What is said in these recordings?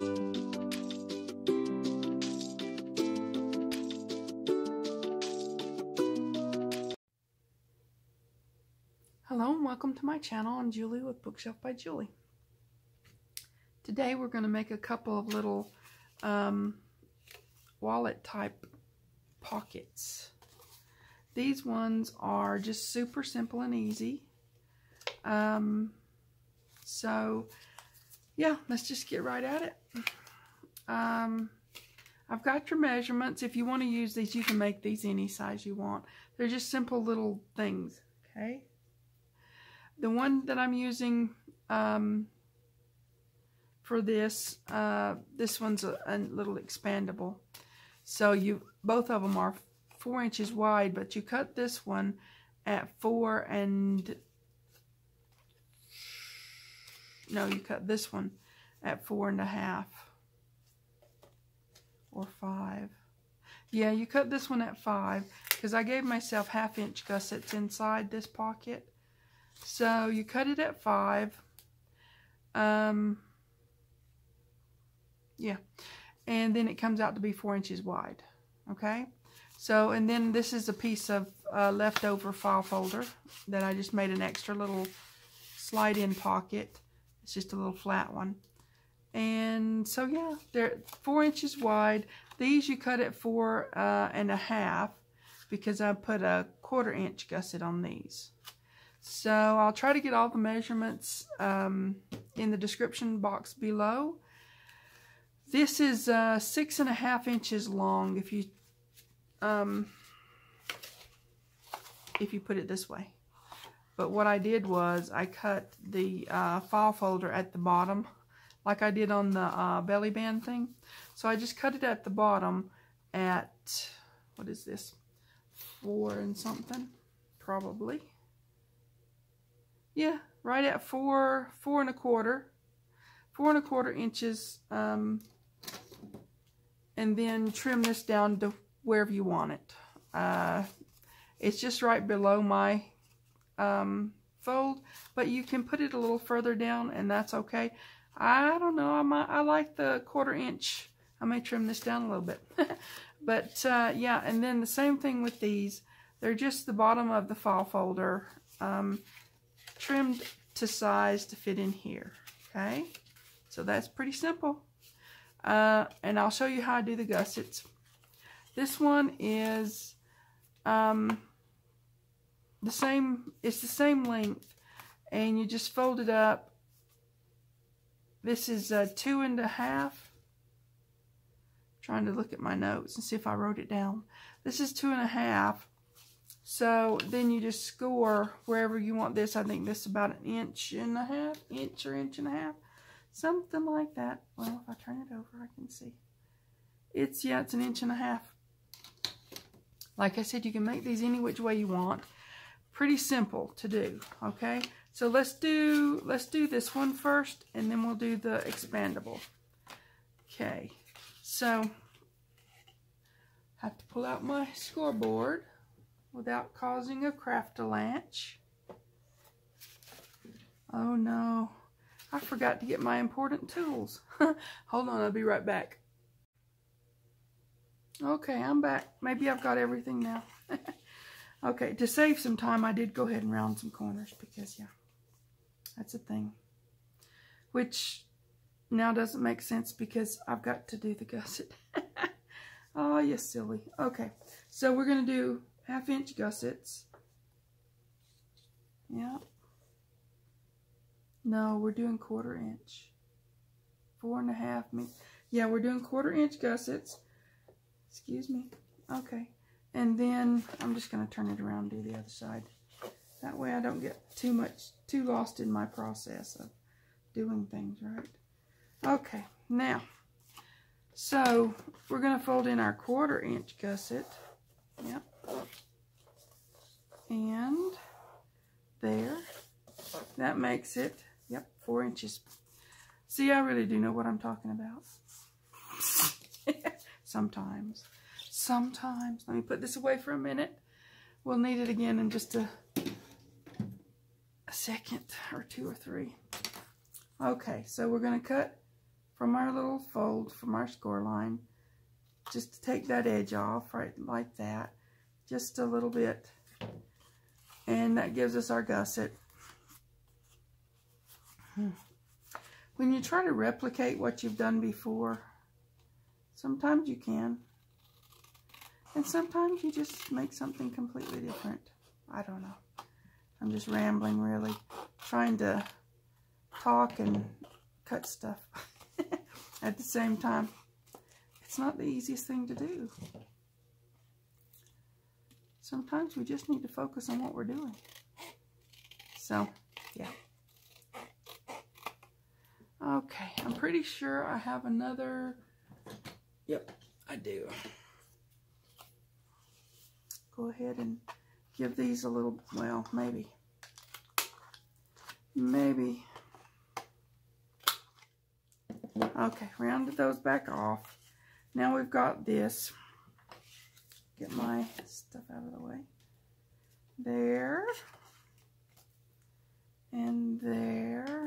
Hello and welcome to my channel. I'm Julie with Bookshelf by Julie. Today we're going to make a couple of little wallet type pockets. These ones are just super simple and easy. So yeah, let's just get right at it. I've got your measurements. If you want to use these, you can make these any size you want. They're just simple little things, okay? The one that I'm using for this, this one's a little expandable. So both of them are 4 inches wide, but you cut this one at 4 and no, you cut this one at 4.5 or 5. Yeah, you cut this one at 5 because I gave myself 1/2 inch gussets inside this pocket. So you cut it at 5. Yeah, and then it comes out to be 4 inches wide. Okay, so and then this is a piece of leftover file folder that I just made an extra little slide-in pocket. It's just a little flat one. And so yeah, they're 4 inches wide. These you cut at 4.5 because I put a 1/4 inch gusset on these. So I'll try to get all the measurements in the description box below. This is 6.5 inches long if you put it this way. But what I did was I cut the file folder at the bottom like I did on the belly band thing. So I just cut it at the bottom at, what is this, 4 and something, probably. Yeah, right at 4.25 inches, and then trim this down to wherever you want it. It's just right below my fold, but you can put it a little further down, and that's okay. I don't know, I like the 1/4 inch. I may trim this down a little bit. But yeah, and then the same thing with these. They're just the bottom of the file folder, trimmed to size to fit in here. Okay, so that's pretty simple. And I'll show you how I do the gussets. This one is the same. It's the same length, and you just fold it up. This is 2.5. Trying to look at my notes and see if I wrote it down. This is 2.5. So then you just score wherever you want this. I think this is about 1.5 inches, or 1.5 inches, something like that. Well, if I turn it over, I can see. It's 1.5 inches. Like I said, you can make these any which way you want. Pretty simple to do. Okay, so let's do this one first, and then we'll do the expandable. Okay, so I have to pull out my scoreboard without causing a craft-a-lanch. Oh no, I forgot to get my important tools. Hold on, I'll be right back. Okay, I'm back. Maybe I've got everything now. Okay, to save some time, I did go ahead and round some corners because, yeah, that's a thing. Which now doesn't make sense because I've got to do the gusset. Oh, you silly. Okay, so we're going to do 1/2 inch gussets. Yeah. No, we're doing 1/4 inch. 4.5. Yeah, we're doing 1/4 inch gussets. Excuse me. Okay. And then I'm just going to turn it around and do the other side. That way I don't get too lost in my process of doing things, right? Okay. Now, so we're going to fold in our 1/4 inch gusset. Yep. And there. That makes it, yep, 4 inches. See, I really do know what I'm talking about. Sometimes. Let me put this away for a minute. We'll need it again in just a second or 2 or 3. Okay, so we're going to cut from our little fold, from our score line, just to take that edge off, right like that, just a little bit, and that gives us our gusset. When you try to replicate what you've done before, sometimes you can, and sometimes you just make something completely different. I don't know. I'm just rambling, really, trying to talk and cut stuff at the same time. It's not the easiest thing to do. Sometimes we just need to focus on what we're doing. So, yeah. Okay, I'm pretty sure I have another. Yep, I do. Go ahead and give these a little, well, maybe. Okay, rounded those back off. Now we've got this. Get my stuff out of the way. There. And there.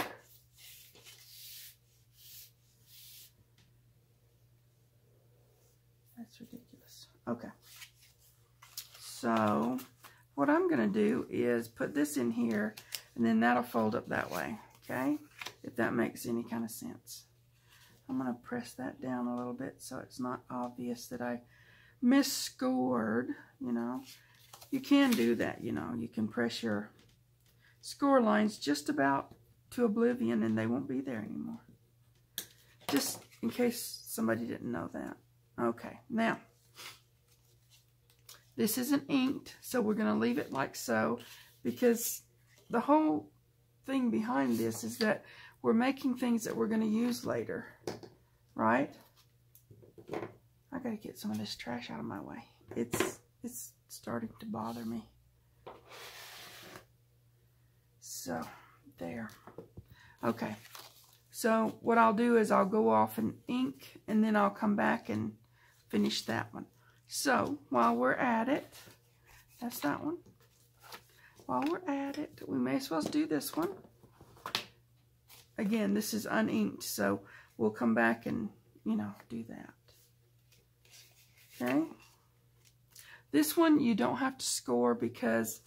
That's ridiculous. Okay. So, what I'm going to do is put this in here, and then that'll fold up that way. Okay? If that makes any kind of sense. I'm going to press that down a little bit so it's not obvious that I misscored, you know. You can do that, you know. You can press your score lines just about to oblivion and they won't be there anymore. Just in case somebody didn't know that. Okay, now, this isn't inked, so we're going to leave it like so, because the whole thing behind this is that we're making things that we're going to use later, right? I got to get some of this trash out of my way. It's starting to bother me. So, there. Okay, so what I'll do is I'll go off and ink, and then I'll come back and finish that one. So, while we're at it, that's that one. While we're at it, we may as well do this one. Again, this is uninked, so we'll come back and, you know, do that. Okay? This one you don't have to score because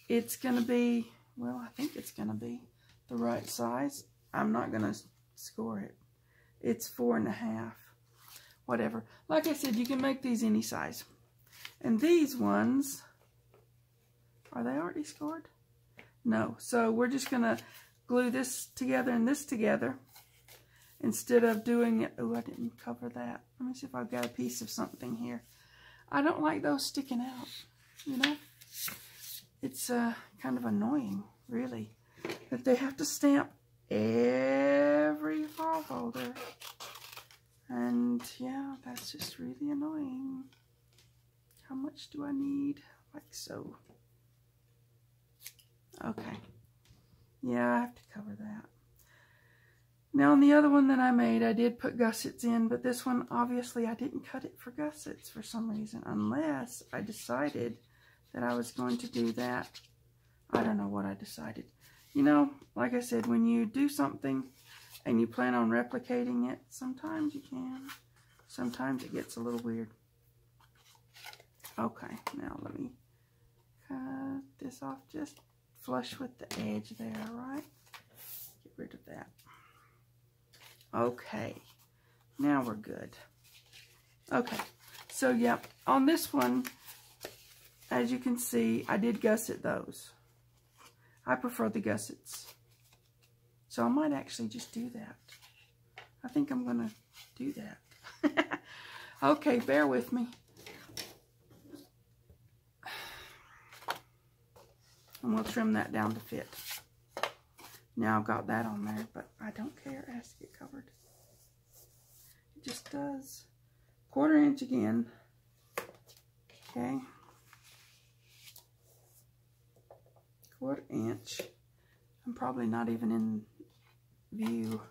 it's going to be, well, I think it's going to be the right size. I'm not going to score it. It's 4.5. Whatever. Like I said, you can make these any size. And these ones, are they already scored? No. So we're just going to glue this together and this together instead of doing it. Oh, I didn't cover that. Let me see if I've got a piece of something here. I don't like those sticking out, you know. It's kind of annoying, really, that they have to stamp every file folder. And yeah, that's just really annoying. How much do I need? Like so. Okay. Yeah, I have to cover that. Now on the other one that I made, I did put gussets in, but this one, obviously, I didn't cut it for gussets for some reason, unless I decided that I was going to do that. I don't know what I decided. You know, like I said, when you do something and you plan on replicating it, sometimes you can. Sometimes it gets a little weird. Okay, now let me cut this off just flush with the edge there, right? Get rid of that. Okay, now we're good. Okay, so yeah, on this one, as you can see, I did gusset those. I prefer the gussets. So I might actually just do that. I think I'm going to do that. Okay, bear with me. And we'll trim that down to fit. Now I've got that on there, but I don't care. It has to get covered. It just does. 1/4 inch again. Okay. 1/4 inch. I'm probably not even in view.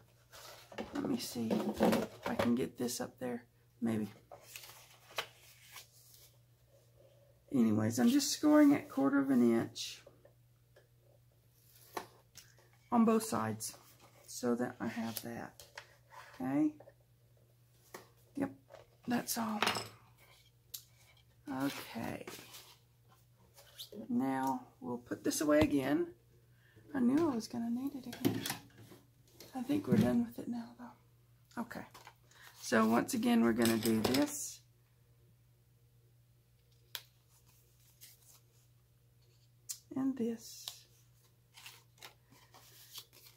Let me see if I can get this up there. Maybe. Anyways, I'm just scoring at 1/4 inch on both sides so that I have that. Okay. Yep, that's all. Okay. Now we'll put this away again. I knew I was going to need it again. I think we're done with it now though. Okay. So once again, we're going to do this. And this.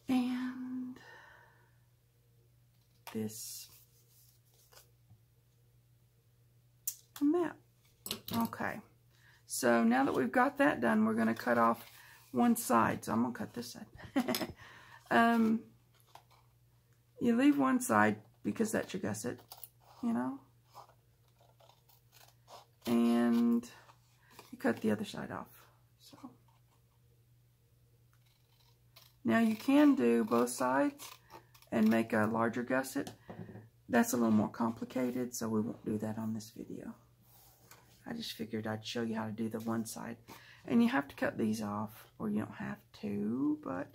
And this. And that. Okay. So now that we've got that done, we're going to cut off one side. So I'm going to cut this side. You leave one side because that's your gusset, you know. And you cut the other side off. So now you can do both sides and make a larger gusset. That's a little more complicated, so we won't do that on this video. I just figured I'd show you how to do the one side. And you have to cut these off, or you don't have to, but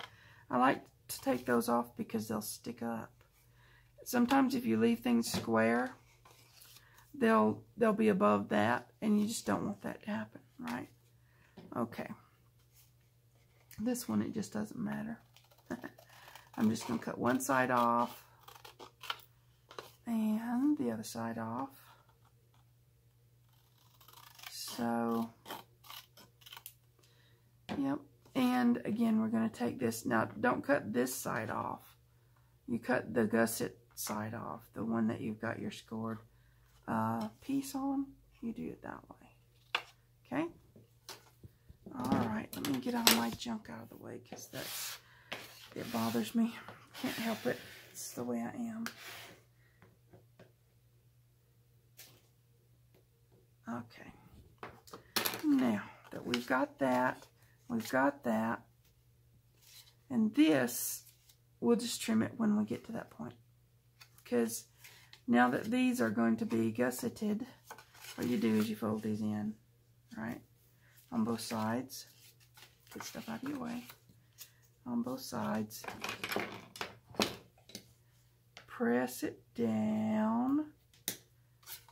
I like to take those off because they'll stick up. Sometimes if you leave things square, they'll be above that, and you just don't want that to happen, right? Okay. This one, it just doesn't matter. I'm just going to cut one side off and the other side off. So, yep. And again, we're going to take this. Now, don't cut this side off. You cut the gusset side off, the one that you've got your scored piece on. You do it that way. Okay? Alright, let me get all my junk out of the way because it bothers me. Can't help it. It's the way I am. Okay. Now that we've got that, and this, we'll just trim it when we get to that point. Because now that these are going to be gusseted, what you do is you fold these in, right? On both sides. Get stuff out of your way. On both sides. Press it down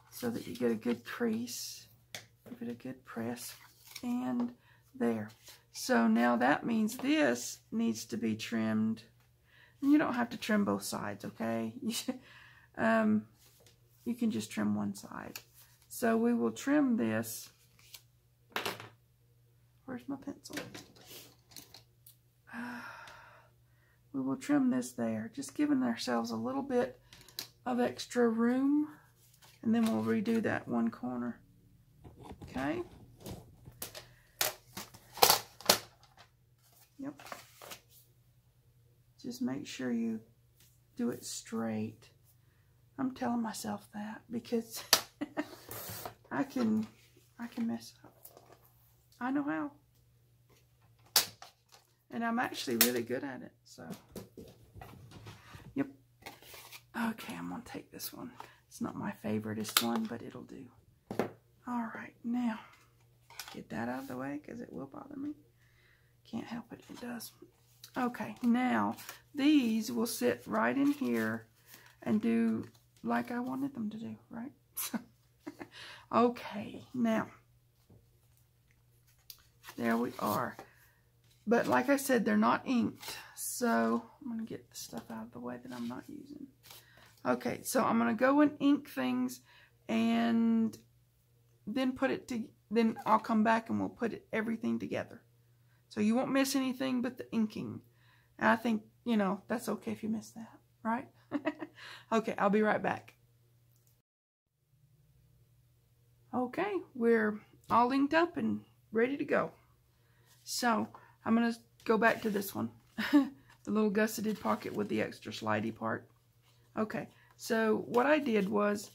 so that you get a good crease. Give it a good press. And there. So now that means this needs to be trimmed. And you don't have to trim both sides, okay? You can just trim one side. So we will trim this. Where's my pencil? We will trim this there, just giving ourselves a little bit of extra room, and then we'll redo that one corner. Okay? Yep. Just make sure you do it straight. I'm telling myself that because I can mess up. I know how. And I'm actually really good at it, so. Yep. Okay, I'm going to take this one. It's not my favoriteest one, but it'll do. Alright, now, get that out of the way because it will bother me. Can't help it, it does. Okay, now, these will sit right in here and do like I wanted them to do, right? Okay, now, there we are. But like I said, they're not inked. So I'm going to get the stuff out of the way that I'm not using. Okay, so I'm going to go and ink things and then then I'll come back and we'll put everything together. So you won't miss anything but the inking. And I think, you know, that's okay if you miss that, right? Okay, I'll be right back. Okay, we're all inked up and ready to go. So I'm going to go back to this one. The little gusseted pocket with the extra slidey part. Okay, so what I did was,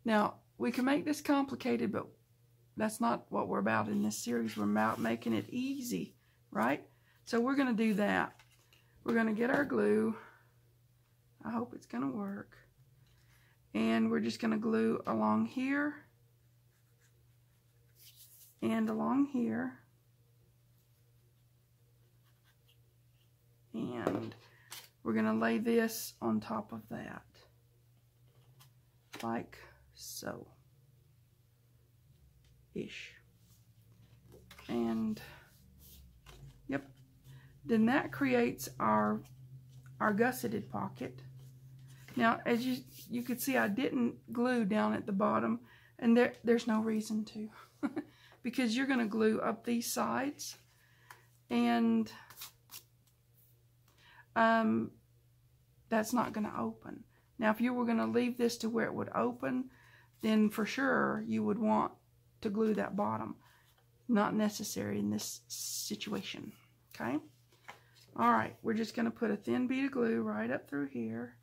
now we can make this complicated, but that's not what we're about in this series. We're about making it easy, right? So we're going to do that. We're going to get our glue. I hope it's going to work. And we're just going to glue along here and along here. And we're going to lay this on top of that. like so. Ish. And yep. Then that creates our gusseted pocket. Now, as you could see, I didn't glue down at the bottom, and there's no reason to. Because you're going to glue up these sides, and that's not going to open. Now, if you were going to leave this to where it would open, then for sure you would want to glue that bottom. Not necessary in this situation. Okay? Alright, we're just going to put a thin bead of glue right up through here.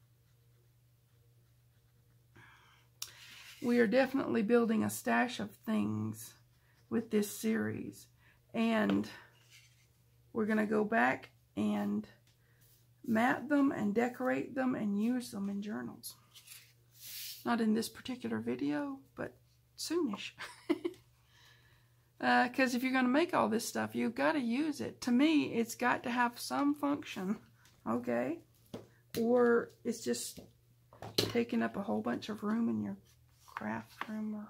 We are definitely building a stash of things with this series. And we're going to go back and mat them and decorate them and use them in journals. Not in this particular video, but soonish. Because if you're going to make all this stuff, you've got to use it. To me, it's got to have some function, okay? Or it's just taking up a whole bunch of room in your craft room or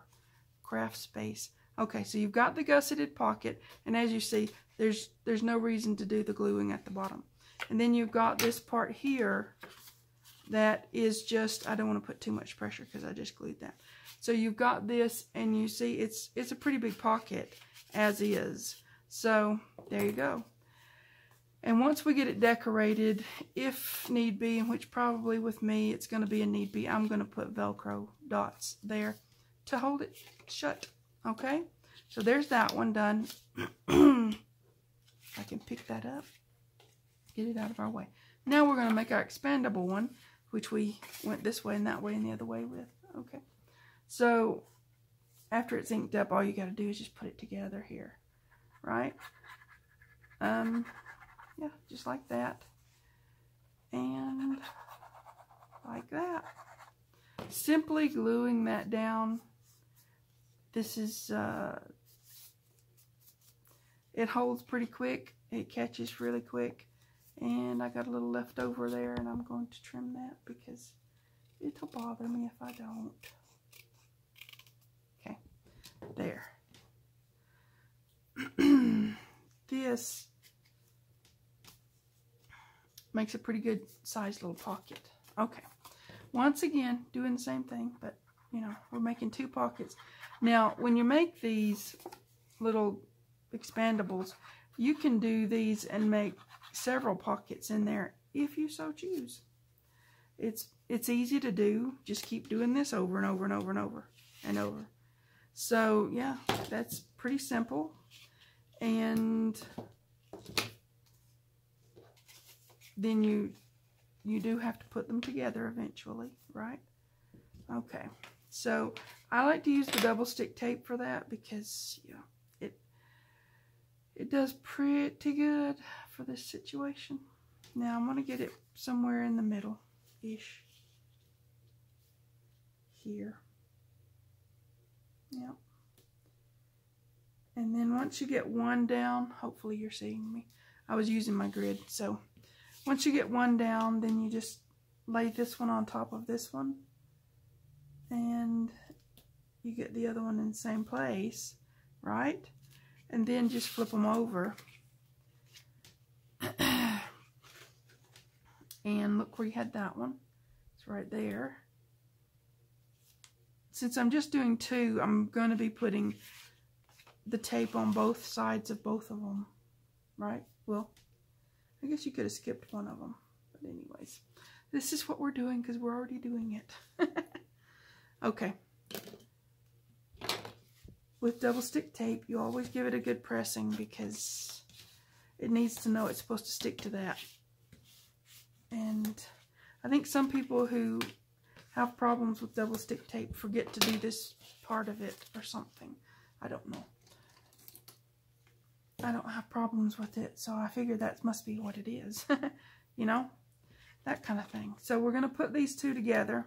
craft space. Okay, so you've got the gusseted pocket, and as you see, there's no reason to do the gluing at the bottom. And then you've got this part here that is just, I don't want to put too much pressure because I just glued that. So you've got this, and you see it's a pretty big pocket as is. So there you go. And once we get it decorated, if need be, and which probably with me it's going to be a need be, I'm going to put Velcro dots there to hold it shut. Okay? So there's that one done. I can pick that up. Get it out of our way. Now we're going to make our expandable one, which we went this way and that way and the other way with. Okay. So after it's inked up, all you got to do is just put it together here. Right? Yeah, just like that. And like that. Simply gluing that down. This is, it holds pretty quick. It catches really quick. And I got a little left over there, and I'm going to trim that because it'll bother me if I don't. Okay, there. This makes a pretty good sized little pocket. Okay, once again, doing the same thing, but you know, we're making two pockets. Now, when you make these little expandables, you can do these and make several pockets in there if you so choose. It's easy to do. Just keep doing this over and over and over and over and over. So yeah, that's pretty simple. And then you do have to put them together eventually, right? Okay. So I like to use the double stick tape for that because yeah, it does pretty good for this situation. Now I'm going to get it somewhere in the middle-ish. Here. Yep. And then once you get one down, hopefully you're seeing me. I was using my grid. So once you get one down, then you just lay this one on top of this one. And you get the other one in the same place, right? And then just flip them over. And look where you had that one. It's right there. Since I'm just doing two, I'm going to be putting the tape on both sides of both of them. Right? Well, I guess you could have skipped one of them. But anyways, this is what we're doing because we're already doing it. Okay. With double stick tape, you always give it a good pressing because it needs to know it's supposed to stick to that. And I think some people who have problems with double stick tape forget to do this part of it or something. I don't know. I don't have problems with it, so I figure that must be what it is. You know? That kind of thing. So we're going to put these two together.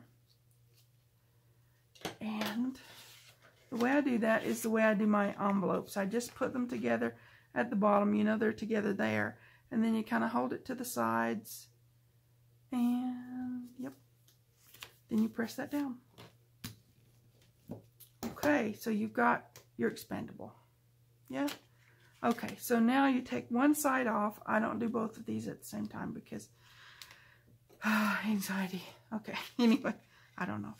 And the way I do that is the way I do my envelopes. I just put them together at the bottom. You know, they're together there. And then you kind of hold it to the sides. And, yep. Then you press that down. Okay, so you've got your expandable. Yeah? Okay, so now you take one side off. I don't do both of these at the same time because anxiety. Okay, anyway, I don't know.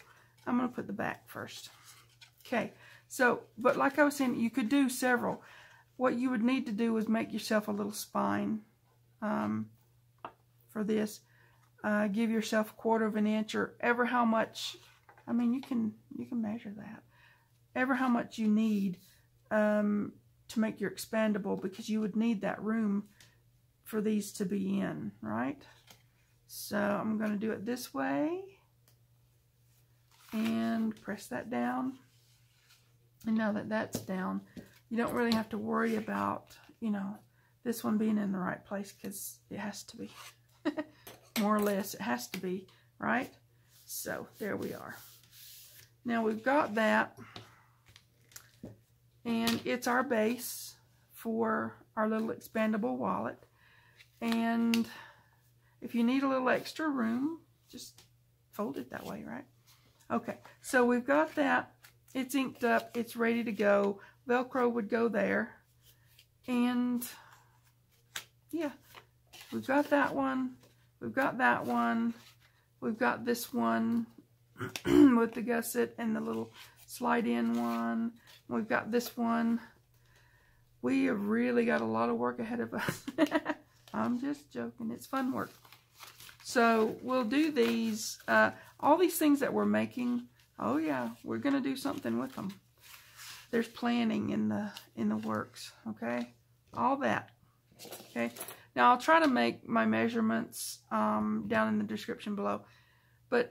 I'm going to put the back first. Okay, so, but like I was saying, you could do several. What you would need to do is make yourself a little spine for this. Give yourself 1/4 of an inch or ever how much. I mean, you can measure that. Ever how much you need to make your expandable, because you would need that room for these to be in, right? So I'm going to do it this way and press that down. And now that that's down, you don't really have to worry about, you know, this one being in the right place, because it has to be. More or less, it has to be, right? So there we are. Now we've got that. And it's our base for our little expandable wallet. And if you need a little extra room, just fold it that way, right? Okay, so we've got that. It's inked up. It's ready to go. Velcro would go there. And yeah, we've got that one. We've got that one. We've got this one with the gusset and the little slide in one. We've got this one. We have really got a lot of work ahead of us. I'm just joking. It's fun work. So we'll do these, all these things that we're making. Oh yeah, we're going to do something with them. There's planning in the works, okay? All that, okay? Now I'll try to make my measurements down in the description below, but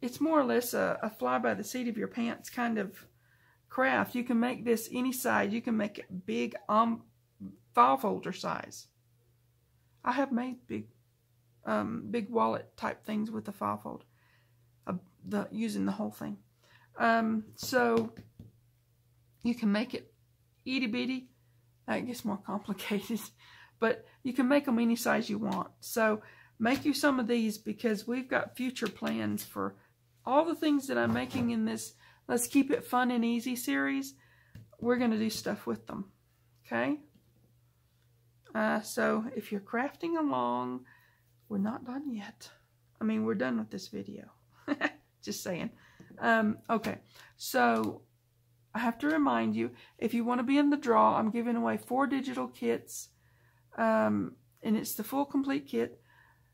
it's more or less a fly by the seat of your pants kind of craft. You can make this any size. You can make it big file folder size. I have made big wallet type things with the file folder, using the whole thing. So you can make it itty bitty. That gets more complicated, but you can make them any size you want. So make you some of these, because we've got future plans for all the things that I'm making in this Let's Keep It Fun and Easy series. We're going to do stuff with them, okay? So if you're crafting along, we're not done yet. I mean, we're done with this video. Just saying. Okay, so I have to remind you, if you want to be in the draw, I'm giving away 4 digital kits, and it's the full complete kit.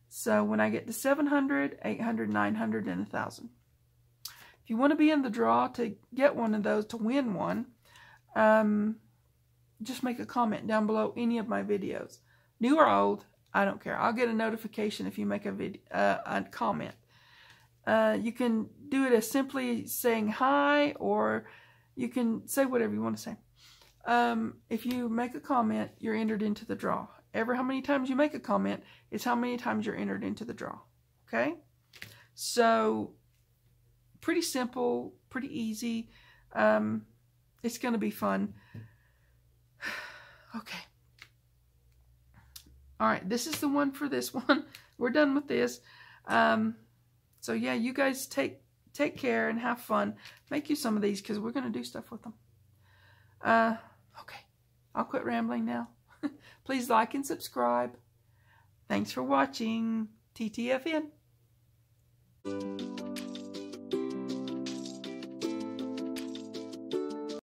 So when I get to 700, 800, 900, and 1,000. If you want to be in the draw to get one of those, to win one, just make a comment down below any of my videos. New or old, I don't care. I'll get a notification if you make a comment. You can do it as simply saying hi, or you can say whatever you want to say. If you make a comment, you're entered into the draw. Ever how many times you make a comment is how many times you're entered into the draw. Okay? So, pretty simple, pretty easy. It's going to be fun. Okay. Alright, this is the one for this one. We're done with this. So yeah, you guys take care and have fun. Make you some of these, because we're going to do stuff with them. Okay. I'll quit rambling now. Please like and subscribe. Thanks for watching. TTFN.